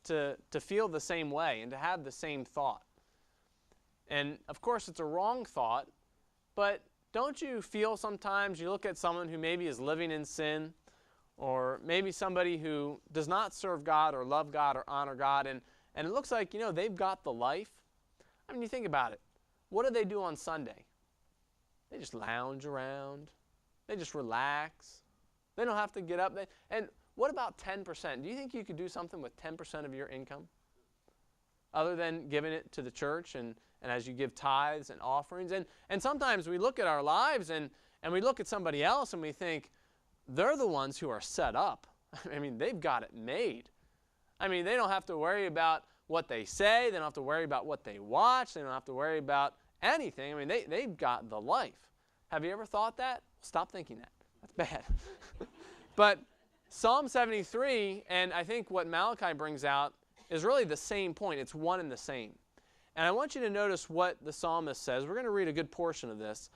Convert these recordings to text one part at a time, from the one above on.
to feel the same way and to have the same thought. And of course, it's a wrong thought, but don't you feel sometimes you look at someone who maybe is living in sin, or maybe somebody who does not serve God or love God or honor God, and it looks like, they've got the life. I mean, you think about it. What do they do on Sunday? They just lounge around. They just relax. They don't have to get up. And what about 10%? Do you think you could do something with 10% of your income? Other than giving it to the church and as you give tithes and offerings. And sometimes we look at our lives and we look at somebody else and we think, they're the ones who are set up. I mean, they've got it made. I mean, they don't have to worry about what they say. They don't have to worry about what they watch. They don't have to worry about anything. I mean, they've got the life. Have you ever thought that? Stop thinking that. That's bad. But Psalm 73, and I think what Malachi brings out, is really the same point. It's one and the same. And I want you to notice what the psalmist says. We're going to read a good portion of this.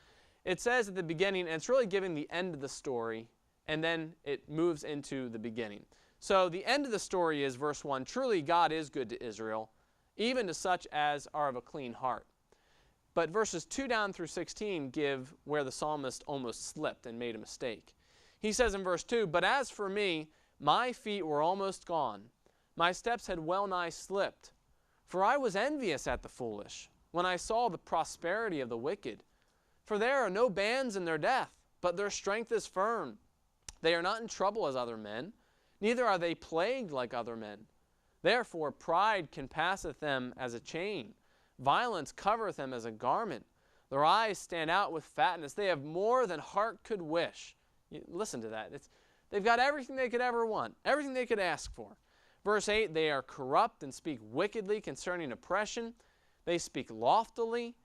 It says at the beginning, and it's really giving the end of the story, and then it moves into the beginning. So the end of the story is verse 1, "Truly God is good to Israel, even to such as are of a clean heart." But verses 2 down through 16 give where the psalmist almost slipped and made a mistake. He says in verse 2, "But as for me, my feet were almost gone. My steps had well nigh slipped. For I was envious at the foolish, when I saw the prosperity of the wicked. For there are no bands in their death, but their strength is firm. They are not in trouble as other men, neither are they plagued like other men. Therefore pride compasseth them as a chain. Violence covereth them as a garment. Their eyes stand out with fatness. They have more than heart could wish." Listen to that. They've got everything they could ever want, everything they could ask for. Verse 8, "They are corrupt and speak wickedly concerning oppression. They speak loftily.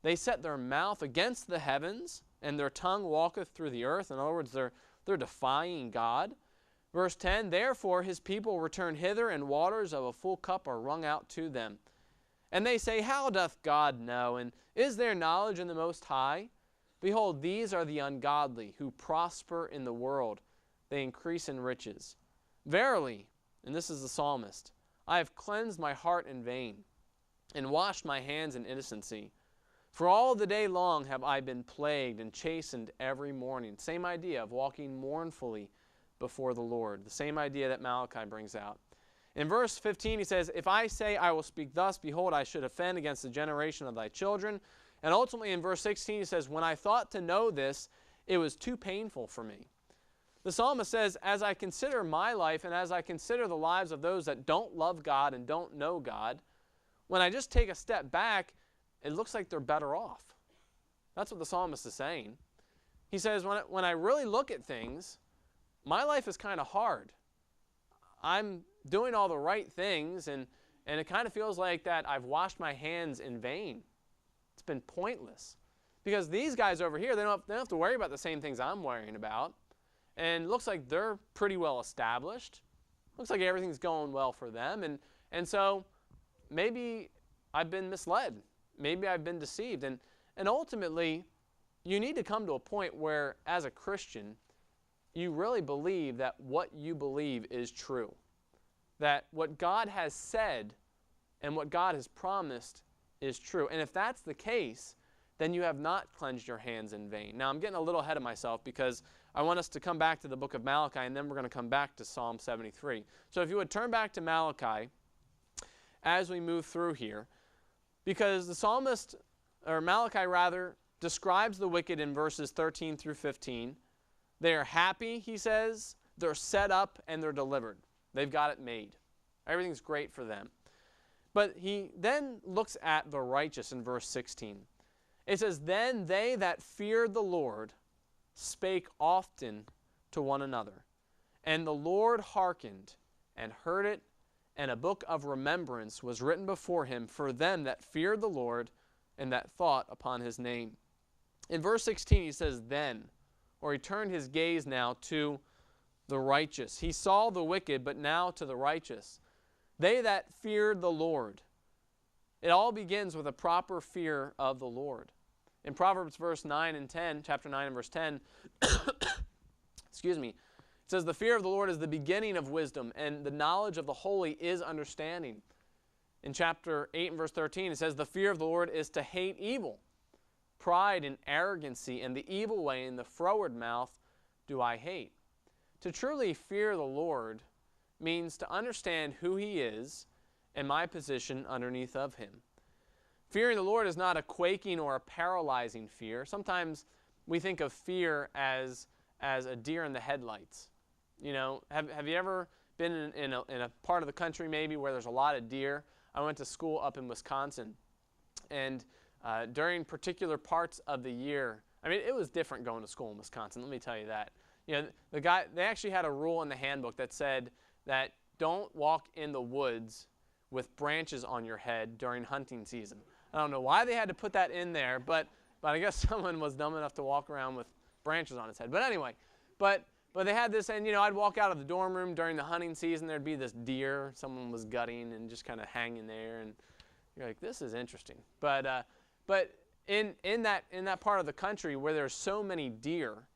They set their mouth against the heavens, and their tongue walketh through the earth." In other words, they're defying God. Verse 10, "Therefore his people return hither, and waters of a full cup are wrung out to them. And they say, How doth God know? And is there knowledge in the Most High? Behold, these are the ungodly, who prosper in the world. They increase in riches. Verily," and this is the psalmist, "I have cleansed my heart in vain, and washed my hands in innocency. For all the day long have I been plagued and chastened every morning." Same idea of walking mournfully before the Lord. The same idea that Malachi brings out. In verse 15 he says, "If I say I will speak thus, behold, I should offend against the generation of thy children." And ultimately in verse 16 he says, "When I thought to know this, it was too painful for me." The psalmist says, as I consider my life and as I consider the lives of those that don't love God and don't know God, when I just take a step back, it looks like they're better off. That's what the psalmist is saying. He says, when I really look at things, my life is kind of hard. I'm doing all the right things, and it kind of feels like that I've washed my hands in vain. It's been pointless. Because these guys over here, they don't have to worry about the same things I'm worrying about. And it looks like they're pretty well established. Looks like everything's going well for them. And so maybe I've been misled. Maybe I've been deceived. And ultimately, you need to come to a point where, as a Christian, you really believe that what you believe is true. That what God has said and what God has promised is true. And if that's the case, then you have not cleansed your hands in vain. Now, I'm getting a little ahead of myself because I want us to come back to the book of Malachi, and then we're going to come back to Psalm 73. So if you would turn back to Malachi as we move through here, because the psalmist, or Malachi rather, describes the wicked in verses 13 through 15. They are happy, he says. They're set up and they're delivered. They've got it made. Everything's great for them. But he then looks at the righteous in verse 16. It says, "Then they that feared the Lord spake often to one another. And the Lord hearkened and heard it, and a book of remembrance was written before him for them that feared the Lord and that thought upon his name." In verse 16 he says, "Then," or he turned his gaze now to the righteous. He saw the wicked, but now to the righteous. They that feared the Lord. It all begins with a proper fear of the Lord. In Proverbs chapter 9 and verse 10, excuse me, It says, the fear of the Lord is the beginning of wisdom, and the knowledge of the holy is understanding. In chapter 8 and verse 13, it says, the fear of the Lord is to hate evil. Pride and arrogancy and the evil way in the froward mouth do I hate. To truly fear the Lord means to understand who He is and my position underneath of Him. Fearing the Lord is not a quaking or a paralyzing fear. Sometimes we think of fear as a deer in the headlights. You know, have you ever been in a part of the country maybe where there's a lot of deer? I went to school up in Wisconsin, and during particular parts of the year, I mean, it was different going to school in Wisconsin, let me tell you that. You know, they actually had a rule in the handbook that said that don't walk in the woods with branches on your head during hunting season. I don't know why they had to put that in there, but I guess someone was dumb enough to walk around with branches on his head. But anyway, but they had this, and you know, I'd walk out of the dorm room during the hunting season, there'd be this deer someone was gutting and just kind of hanging there, and you're like, this is interesting. But in that part of the country where there's so many deer,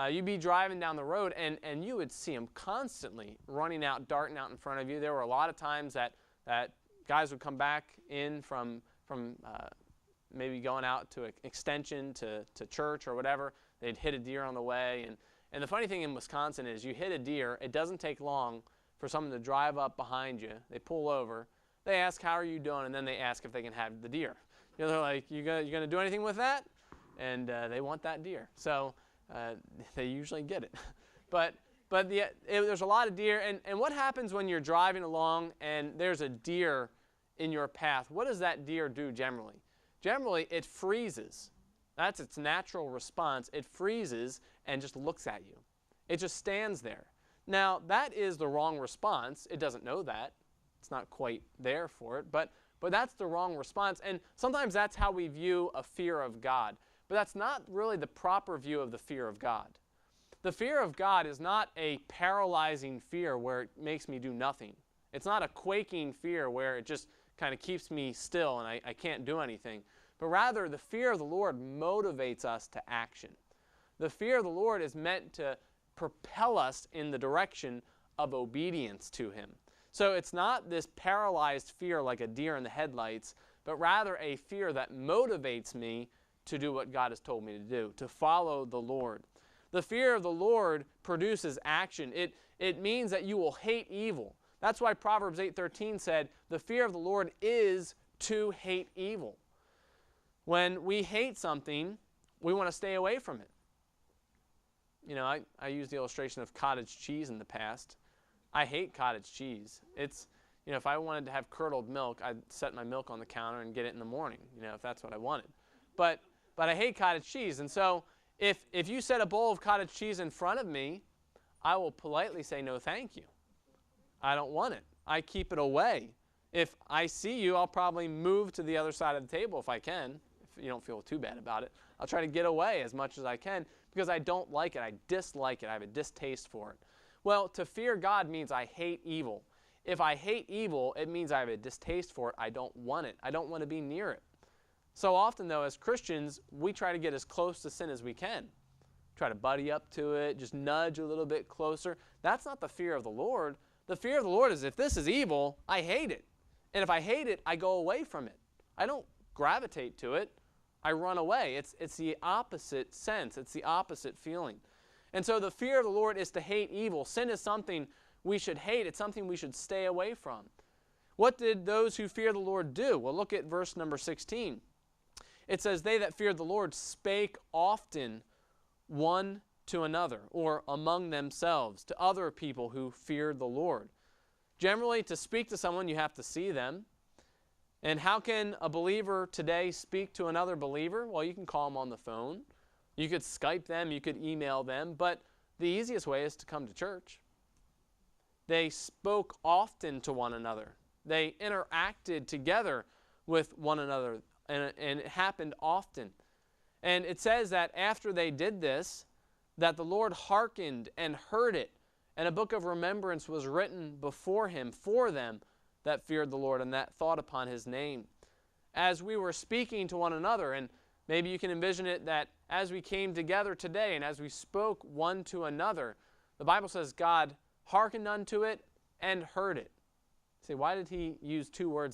you'd be driving down the road and you would see them constantly running out, darting out in front of you. There were a lot of times that guys would come back in from maybe going out to an extension to church or whatever. They'd hit a deer on the way. And the funny thing in Wisconsin is you hit a deer, it doesn't take long for someone to drive up behind you. They pull over. They ask, how are you doing? And then they ask if they can have the deer. You know, they're like, you going to do anything with that? And they want that deer. So they usually get it. But there's a lot of deer. And what happens when you're driving along and there's a deer in your path? What does that deer do generally? Generally, it freezes. That's its natural response. It freezes and just looks at you. It just stands there. Now, that is the wrong response. It doesn't know that. It's not quite there for it. But that's the wrong response. And sometimes that's how we view a fear of God. But that's not really the proper view of the fear of God. The fear of God is not a paralyzing fear where it makes me do nothing. It's not a quaking fear where it just kind of keeps me still and I can't do anything. But rather, the fear of the Lord motivates us to action. The fear of the Lord is meant to propel us in the direction of obedience to Him. So it's not this paralyzed fear like a deer in the headlights, but rather a fear that motivates me to do what God has told me to do, to follow the Lord. The fear of the Lord produces action. It means that you will hate evil. That's why Proverbs 8:13 said, the fear of the Lord is to hate evil. When we hate something, we want to stay away from it. You know, I used the illustration of cottage cheese in the past. I hate cottage cheese. It's, you know, if I wanted to have curdled milk, I'd set my milk on the counter and get it in the morning, you know, if that's what I wanted. But I hate cottage cheese. And so if you set a bowl of cottage cheese in front of me, I will politely say no thank you. I don't want it. I keep it away. If I see you, I'll probably move to the other side of the table if I can. If you don't feel too bad about it, I'll try to get away as much as I can because I don't like it. I dislike it. I have a distaste for it. Well, to fear God means I hate evil. If I hate evil, it means I have a distaste for it. I don't want it. I don't want to be near it. So often, though, as Christians, we try to get as close to sin as we can. Try to buddy up to it, just nudge a little bit closer. That's not the fear of the Lord. The fear of the Lord is if this is evil, I hate it. And if I hate it, I go away from it. I don't gravitate to it. I run away. It's the opposite sense. It's the opposite feeling. And so the fear of the Lord is to hate evil. Sin is something we should hate. It's something we should stay away from. What did those who fear the Lord do? Well, look at verse number 16. It says, they that feared the Lord spake often one to another, or among themselves, to other people who feared the Lord. Generally, to speak to someone, you have to see them. And how can a believer today speak to another believer? Well, you can call them on the phone. You could Skype them. You could email them. But the easiest way is to come to church. They spoke often to one another. They interacted together with one another, and it happened often. And it says that after they did this, that the Lord hearkened and heard it, and a book of remembrance was written before Him for them that feared the Lord and that thought upon His name. As we were speaking to one another, and maybe you can envision it that as we came together today and as we spoke one to another, The Bible says God hearkened unto it and heard it. See, why did he use two words